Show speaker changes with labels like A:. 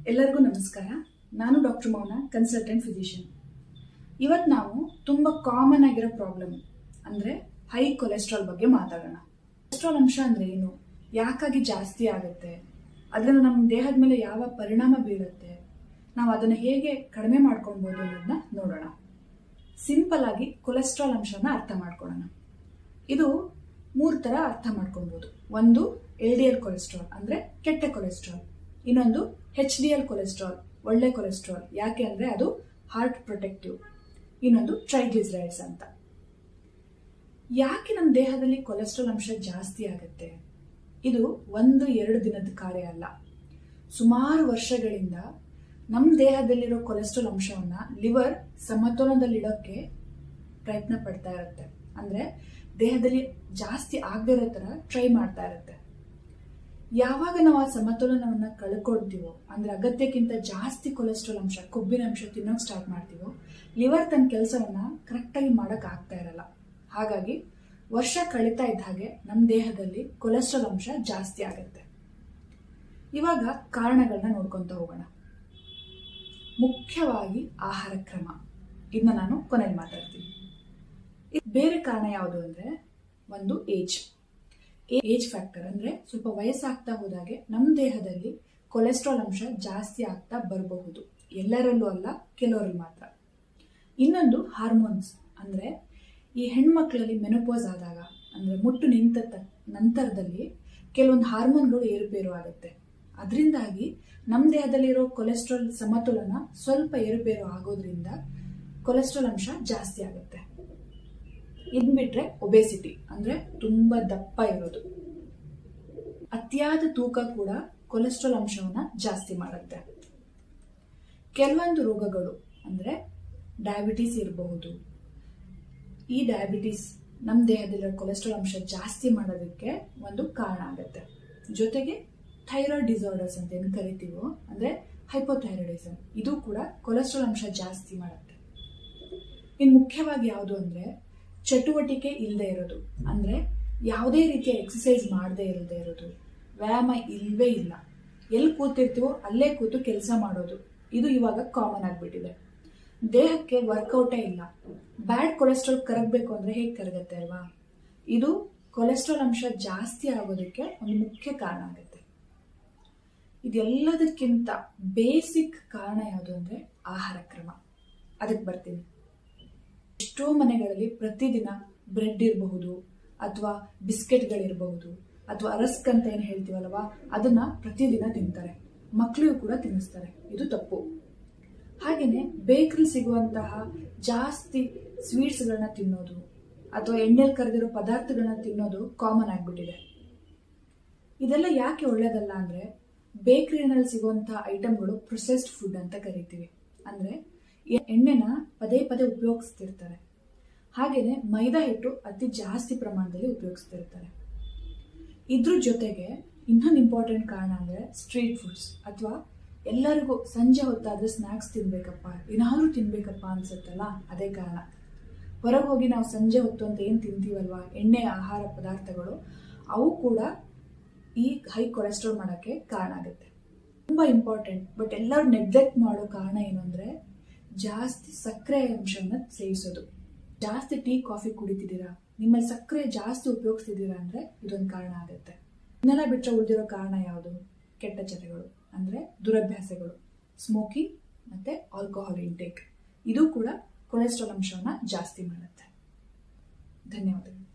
A: ಎಲ್ಲರಿಗೂ ನಮಸ್ಕಾರ. ನಾನು ಡಾಕ್ಟರ್ ಮೌನ, ಕನ್ಸಲ್ಟೆಂಟ್ ಫಿಸಿಷಿಯನ್. ಇವತ್ತು ನಾವು ತುಂಬ ಕಾಮನ್ ಆಗಿರೋ ಪ್ರಾಬ್ಲಮ್ ಅಂದರೆ ಹೈ ಕೊಲೆಸ್ಟ್ರಾಲ್ ಬಗ್ಗೆ ಮಾತಾಡೋಣ. ಕೊಲೆಸ್ಟ್ರಾಲ್ ಅಂಶ ಅಂದರೆ ಏನು, ಯಾಕಾಗಿ ಜಾಸ್ತಿ ಆಗುತ್ತೆ, ಅದರಿಂದ ನಮ್ಮ ದೇಹದ ಮೇಲೆ ಯಾವ ಪರಿಣಾಮ ಬೀಳುತ್ತೆ, ನಾವು ಅದನ್ನು ಹೇಗೆ ಕಡಿಮೆ ಮಾಡ್ಕೊಳ್ಬೋದು ಅನ್ನೋದನ್ನ ನೋಡೋಣ. ಸಿಂಪಲ್ ಆಗಿ ಕೊಲೆಸ್ಟ್ರಾಲ್ ಅಂಶನ ಅರ್ಥ ಮಾಡ್ಕೊಳ್ಳೋಣ. ಇದು 3 ಥರ ಅರ್ಥ ಮಾಡ್ಕೊಳ್ಬೋದು. ಒಂದು LDL ಕೊಲೆಸ್ಟ್ರಾಲ್ ಅಂದರೆ ಕೆಟ್ಟ ಕೊಲೆಸ್ಟ್ರಾಲ್, ಇನ್ನೊಂದು HDL ಕೊಲೆಸ್ಟ್ರಾಲ್ ಒಳ್ಳೆ ಕೊಲೆಸ್ಟ್ರಾಲ್, ಯಾಕೆ ಅಂದರೆ ಅದು ಹಾರ್ಟ್ ಪ್ರೊಟೆಕ್ಟಿವ್, ಇನ್ನೊಂದು ಟ್ರೈಗ್ಲಿಸರೈಡ್ಸ್ ಅಂತ. ಯಾಕೆ ನಮ್ಮ ದೇಹದಲ್ಲಿ ಕೊಲೆಸ್ಟ್ರಾಲ್ ಅಂಶ ಜಾಸ್ತಿ ಆಗುತ್ತೆ? ಇದು 1-2 ದಿನದ ಕಾರ್ಯ ಅಲ್ಲ. ಸುಮಾರು ವರ್ಷಗಳಿಂದ ನಮ್ಮ ದೇಹದಲ್ಲಿರೋ ಕೊಲೆಸ್ಟ್ರಾಲ್ ಅಂಶವನ್ನ ಲಿವರ್ ಸಮತೋಲನದಲ್ಲಿಡೋಕ್ಕೆ ಪ್ರಯತ್ನ ಪಡ್ತಾ ಇರುತ್ತೆ. ಅಂದರೆ ದೇಹದಲ್ಲಿ ಜಾಸ್ತಿ ಆಗದೇ ಇರೋ ಥರ ಟ್ರೈ ಮಾಡ್ತಾ ಇರುತ್ತೆ. ಯಾವಾಗ ನಾವು ಆ ಸಮತೋಲನವನ್ನ ಕಳ್ಕೊಳ್ತೀವೋ, ಅಂದ್ರೆ ಅಗತ್ಯಕ್ಕಿಂತ ಜಾಸ್ತಿ ಕೊಲೆಸ್ಟ್ರಾಲ್ ಅಂಶ, ಕೊಬ್ಬಿನ ಅಂಶ ತಿನ್ನೋಕೆ ಸ್ಟಾರ್ಟ್ ಮಾಡ್ತೀವೋ, ಲಿವರ್ ತನ್ನ ಕೆಲಸವನ್ನ ಕರೆಕ್ಟಾಗಿ ಮಾಡಕ್ ಆಗ್ತಾ ಇರಲ್ಲ. ಹಾಗಾಗಿ ವರ್ಷ ಕಳೀತಾ ಇದ್ದ ಹಾಗೆ ನಮ್ಮ ದೇಹದಲ್ಲಿ ಕೊಲೆಸ್ಟ್ರಾಲ್ ಅಂಶ ಜಾಸ್ತಿ ಆಗುತ್ತೆ. ಇವಾಗ ಕಾರಣಗಳನ್ನ ನೋಡ್ಕೊಂತ ಹೋಗೋಣ. ಮುಖ್ಯವಾಗಿ ಆಹಾರ ಕ್ರಮ, ಇದನ್ನ ನಾನು ಕೊನೆಯಲ್ಲಿ ಮಾತಾಡ್ತೀನಿ. ಬೇರೆ ಕಾರಣ ಯಾವುದು ಅಂದ್ರೆ, ಒಂದು ಏಜ್ ಫ್ಯಾಕ್ಟರ್, ಅಂದ್ರೆ ಸ್ವಲ್ಪ ವಯಸ್ಸಾಗ್ತಾ ಹೋದಾಗೆ ನಮ್ಮ ದೇಹದಲ್ಲಿ ಕೊಲೆಸ್ಟ್ರಾಲ್ ಅಂಶ ಜಾಸ್ತಿ ಆಗ್ತಾ ಬರಬಹುದು. ಎಲ್ಲರಲ್ಲೂ ಅಲ್ಲ, ಕೆಲವರಲ್ಲಿ ಮಾತ್ರ. ಇನ್ನೊಂದು ಹಾರ್ಮೋನ್ಸ್, ಅಂದ್ರೆ ಈ ಹೆಣ್ಮಕ್ಳಲ್ಲಿ ಮೆನೋಪಾಸ್ ಆದಾಗ, ಅಂದ್ರೆ ಮುಟ್ಟು ನಿಂತ ನಂತರದಲ್ಲಿ ಕೆಲವೊಂದು ಹಾರ್ಮೋನ್ಗಳು ಏರುಪೇರು ಆಗುತ್ತೆ. ಅದರಿಂದಾಗಿ ನಮ್ಮ ದೇಹದಲ್ಲಿರೋ ಕೊಲೆಸ್ಟ್ರಾಲ್ ಸಮತೋಲನ ಸ್ವಲ್ಪ ಏರುಪೇರು ಆಗೋದ್ರಿಂದ ಕೊಲೆಸ್ಟ್ರಾಲ್ ಅಂಶ ಜಾಸ್ತಿ ಆಗುತ್ತೆ. ಇದ್ ಬಿಟ್ರೆ ಒಬೆಸಿಟಿ, ಅಂದ್ರೆ ತುಂಬಾ ದಪ್ಪ ಇರೋದು, ಅತಿಯಾದ ತೂಕ ಕೂಡ ಕೊಲೆಸ್ಟ್ರಾಲ್ ಅಂಶವನ್ನ ಜಾಸ್ತಿ ಮಾಡುತ್ತೆ. ಕೆಲವೊಂದು ರೋಗಗಳು ಅಂದ್ರೆ ಡಯಾಬಿಟಿಸ್ ಇರಬಹುದು. ಈ ಡಯಾಬಿಟಿಸ್ ನಮ್ಮ ದೇಹದಲ್ಲಿರೋ ಕೊಲೆಸ್ಟ್ರಾಲ್ ಅಂಶ ಜಾಸ್ತಿ ಮಾಡೋದಕ್ಕೆ ಒಂದು ಕಾರಣ ಆಗುತ್ತೆ. ಜೊತೆಗೆ ಥೈರಾಯ್ಡ್ ಡಿಸಾರ್ಡರ್ಸ್ ಅಂತ ಏನು ಕರಿತೀವೋ, ಅಂದ್ರೆ ಹೈಪೋಥೈರಾಯ್ಡಿಸಮ್, ಇದು ಕೂಡ ಕೊಲೆಸ್ಟ್ರಾಲ್ ಅಂಶ ಜಾಸ್ತಿ ಮಾಡುತ್ತೆ. ಇನ್ನು ಮುಖ್ಯವಾಗಿ ಯಾವುದು ಅಂದ್ರೆ ಚಟುವಟಿಕೆ ಇಲ್ಲದೆ ಇರೋದು, ಅಂದ್ರೆ ಯಾವುದೇ ರೀತಿಯ ಎಕ್ಸಸೈಸ್ ಮಾಡದೇ ಇಲ್ಲದೆ ಇರೋದು, ವ್ಯಾಯಾಮ ಇಲ್ವೇ ಇಲ್ಲ, ಎಲ್ಲಿ ಕೂತಿರ್ತೀವೋ ಅಲ್ಲೇ ಕೂತು ಕೆಲಸ ಮಾಡೋದು, ಇದು ಇವಾಗ ಕಾಮನ್ ಆಗಿಬಿಟ್ಟಿದೆ. ದೇಹಕ್ಕೆ ವರ್ಕೌಟೇ ಇಲ್ಲ. ಬ್ಯಾಡ್ ಕೊಲೆಸ್ಟ್ರಾಲ್ ಕರಗಬೇಕು ಅಂದ್ರೆ ಹೇಗೆ ಕರಗತ್ತೆ ಅಲ್ವಾ? ಇದು ಕೊಲೆಸ್ಟ್ರಾಲ್ ಅಂಶ ಜಾಸ್ತಿ ಆಗೋದಕ್ಕೆ ಒಂದು ಮುಖ್ಯ ಕಾರಣ ಆಗುತ್ತೆ. ಇದೆಲ್ಲದಕ್ಕಿಂತ ಬೇಸಿಕ್ ಕಾರಣ ಯಾವುದು ಅಂದ್ರೆ ಆಹಾರ ಕ್ರಮ. ಅದಕ್ಕೆ ಬರ್ತೀನಿ. ಎಷ್ಟೋ ಮನೆಗಳಲ್ಲಿ ಪ್ರತಿದಿನ ಬ್ರೆಡ್ ಇರಬಹುದು, ಅಥವಾ ಬಿಸ್ಕೆಟ್ಗಳಿರಬಹುದು, ಅಥವಾ ರಸ್ಕ್ ಅಂತ ಏನು ಹೇಳ್ತೀವಲ್ವಾ, ಅದನ್ನ ಪ್ರತಿದಿನ ತಿಂತಾರೆ. ಮಕ್ಕಳಿಗೂ ಕೂಡ ತಿನ್ನಿಸ್ತಾರೆ. ಇದು ತಪ್ಪು. ಹಾಗೇನೆ ಬೇಕರಿ ಸಿಗುವಂತಹ ಜಾಸ್ತಿ ಸ್ವೀಟ್ಸ್ಗಳನ್ನ ತಿನ್ನೋದು, ಅಥವಾ ಎಣ್ಣೆಲಿ ಕರೆದಿರೋ ಪದಾರ್ಥಗಳನ್ನ ತಿನ್ನೋದು ಕಾಮನ್ ಆಗ್ಬಿಟ್ಟಿದೆ. ಇದೆಲ್ಲ ಯಾಕೆ ಒಳ್ಳೇದಲ್ಲ ಅಂದ್ರೆ, ಬೇಕರಿನಲ್ಲಿ ಸಿಗುವಂತಹ ಐಟಮ್ಗಳು ಪ್ರೊಸೆಸ್ಡ್ ಫುಡ್ ಅಂತ ಕರಿತೀವಿ. ಅಂದ್ರೆ ಎಣ್ಣೆನ ಪದೇ ಪದೇ ಉಪಯೋಗಿಸ್ತಿರ್ತಾರೆ. ಹಾಗೇನೆ ಮೈದಾ ಹಿಟ್ಟು ಅತಿ ಜಾಸ್ತಿ ಪ್ರಮಾಣದಲ್ಲಿ ಉಪಯೋಗಿಸ್ತಿರ್ತಾರೆ. ಇದ್ರ ಜೊತೆಗೆ ಇನ್ನೊಂದು ಇಂಪಾರ್ಟೆಂಟ್ ಕಾರಣ ಅಂದ್ರೆ ಸ್ಟ್ರೀಟ್ ಫುಡ್ಸ್, ಅಥವಾ ಎಲ್ಲರಿಗೂ ಸಂಜೆ ಹೊತ್ತಾದ್ರೆ ಸ್ನಾಕ್ಸ್ ತಿನ್ಬೇಕಪ್ಪ, ಏನಾದ್ರೂ ತಿನ್ಬೇಕಪ್ಪ ಅನ್ಸುತ್ತಲ್ಲ, ಅದೇ ಕಾರಣ. ಹೊರಗೆ ಹೋಗಿ ನಾವು ಸಂಜೆ ಹೊತ್ತು ಅಂತ ಏನು ತಿಂತೀವಲ್ವಾ, ಎಣ್ಣೆ ಆಹಾರ ಪದಾರ್ಥಗಳು, ಅವು ಕೂಡ ಈ ಹೈ ಕೊಲೆಸ್ಟ್ರಾಲ್ ಮಾಡೋಕ್ಕೆ ಕಾರಣ ಆಗುತ್ತೆ. ತುಂಬಾ ಇಂಪಾರ್ಟೆಂಟ್. ಬಟ್ ಎಲ್ಲರೂ ನೆಗ್ಲೆಕ್ಟ್ ಮಾಡೋ ಕಾರಣ ಏನು ಅಂದ್ರೆ, ಜಾಸ್ತಿ ಸಕ್ಕರೆ ಅಂಶವನ್ನ ಸೇವಿಸೋದು. ಜಾಸ್ತಿ ಟೀ ಕಾಫಿ ಕುಡಿತಿದ್ದೀರಾ, ನಿಮ್ಮಲ್ಲಿ ಸಕ್ಕರೆ ಜಾಸ್ತಿ ಉಪಯೋಗಿಸ್ತಿದ್ದೀರಾ ಅಂದ್ರೆ ಇದೊಂದು ಕಾರಣ ಆಗುತ್ತೆ. ಇದನ್ನೆಲ್ಲ ಬಿಟ್ಟರೆ ಉಳಿದಿರೋ ಕಾರಣ ಯಾವುದು? ಕೆಟ್ಟ ಚಟಗಳು, ಅಂದ್ರೆ ದುರಭ್ಯಾಸಗಳು, ಸ್ಮೋಕಿಂಗ್ ಮತ್ತೆ ಆಲ್ಕೋಹಾಲ್ ಇಂಟೇಕ್, ಇದು ಕೂಡ ಕೊಲೆಸ್ಟ್ರಾಲ್ ಅಂಶವನ್ನ ಜಾಸ್ತಿ ಮಾಡುತ್ತೆ. ಧನ್ಯವಾದಗಳು.